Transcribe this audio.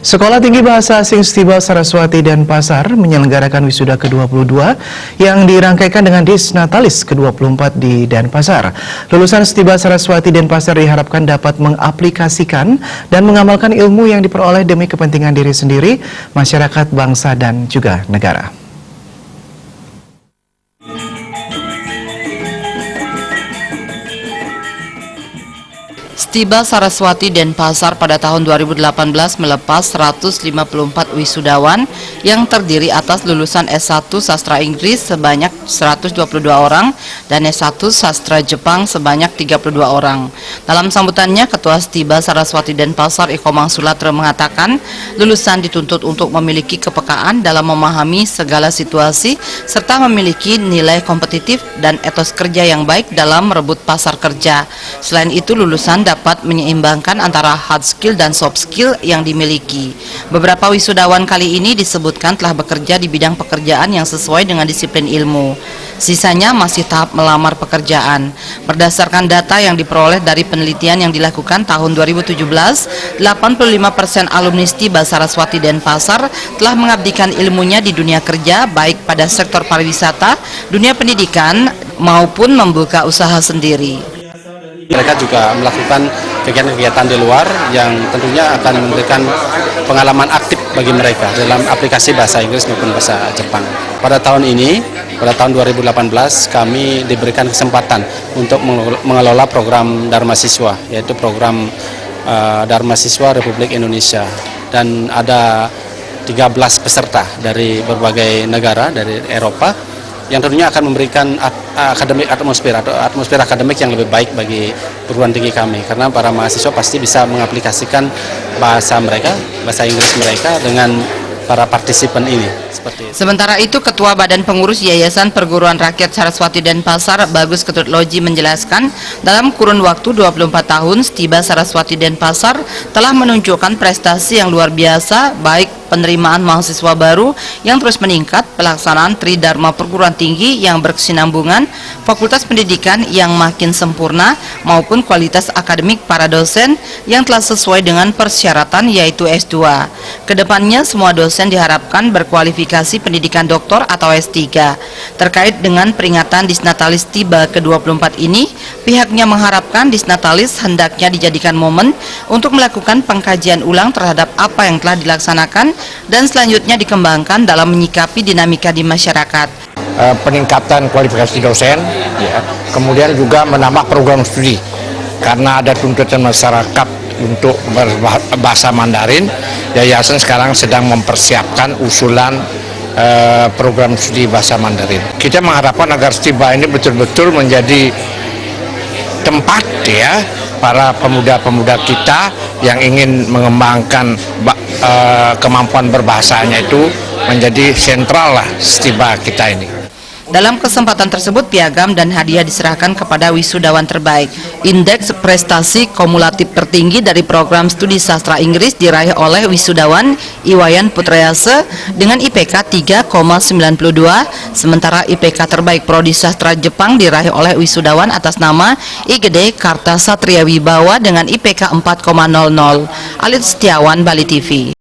Sekolah Tinggi Bahasa Asing Stiba Saraswati Denpasar menyelenggarakan wisuda ke-22 yang dirangkaikan dengan Disnatalis ke-24 di Denpasar. Lulusan Stiba Saraswati Denpasar diharapkan dapat mengaplikasikan dan mengamalkan ilmu yang diperoleh demi kepentingan diri sendiri, masyarakat, bangsa, dan juga negara. Stiba Saraswati Denpasar pada tahun 2018 melepas 154 wisudawan yang terdiri atas lulusan S1 Sastra Inggris sebanyak 122 orang dan S1 Sastra Jepang sebanyak 32 orang. Dalam sambutannya, Ketua Stiba Saraswati Denpasar Eko Mangsulatra mengatakan, lulusan dituntut untuk memiliki kepekaan dalam memahami segala situasi serta memiliki nilai kompetitif dan etos kerja yang baik dalam merebut pasar kerja. Selain itu, lulusan dapat menyeimbangkan antara hard skill dan soft skill yang dimiliki. Beberapa wisudawan kali ini disebutkan telah bekerja di bidang pekerjaan yang sesuai dengan disiplin ilmu. Sisanya masih tahap melamar pekerjaan. Berdasarkan data yang diperoleh dari penelitian yang dilakukan tahun 2017, 85% alumni Stiba Saraswati Denpasar telah mengabdikan ilmunya di dunia kerja, baik pada sektor pariwisata, dunia pendidikan, maupun membuka usaha sendiri. Mereka juga melakukan kegiatan-kegiatan di luar yang tentunya akan memberikan pengalaman aktif bagi mereka dalam aplikasi bahasa Inggris maupun bahasa Jepang. Pada tahun ini, pada tahun 2018, kami diberikan kesempatan untuk mengelola program Dharma Siswa, yaitu program Dharma Siswa Republik Indonesia. Dan ada 13 peserta dari berbagai negara, dari Eropa, yang tentunya akan memberikan atmosfer akademik yang lebih baik bagi perguruan tinggi kami, karena para mahasiswa pasti bisa mengaplikasikan bahasa Inggris mereka dengan para partisipan ini. Sementara itu, Ketua Badan Pengurus Yayasan Perguruan Rakyat Saraswati Denpasar, Bagus Ketut Loji, menjelaskan dalam kurun waktu 24 tahun Stiba Saraswati Denpasar telah menunjukkan prestasi yang luar biasa, baik penerimaan mahasiswa baru yang terus meningkat, pelaksanaan Tridharma perguruan tinggi yang berkesinambungan, fakultas pendidikan yang makin sempurna, maupun kualitas akademik para dosen yang telah sesuai dengan persyaratan, yaitu S2. Kedepannya semua dosen diharapkan berkualifikasi pendidikan doktor atau S3. Terkait dengan peringatan Disnatalis Stiba ke-24 ini, pihaknya mengharapkan Disnatalis hendaknya dijadikan momen untuk melakukan pengkajian ulang terhadap apa yang telah dilaksanakan dan selanjutnya dikembangkan dalam menyikapi dinamika di masyarakat. Peningkatan kualifikasi dosen, ya, kemudian juga menambah program studi karena ada tuntutan masyarakat untuk berbahasa Mandarin. Yayasan sekarang sedang mempersiapkan usulan program studi bahasa Mandarin. Kita mengharapkan agar Stiba ini betul-betul menjadi tempat, ya, para pemuda-pemuda kita yang ingin mengembangkan kemampuan berbahasanya itu menjadi sentral lah Stiba kita ini. Dalam kesempatan tersebut, piagam dan hadiah diserahkan kepada wisudawan terbaik. Indeks prestasi kumulatif tertinggi dari program studi sastra Inggris diraih oleh wisudawan Iwayan Putrayase dengan IPK 3,92, sementara IPK terbaik prodi sastra Jepang diraih oleh wisudawan atas nama Igede Kartasatria Wibawa dengan IPK 4,00. Alit Setiawan, Bali TV.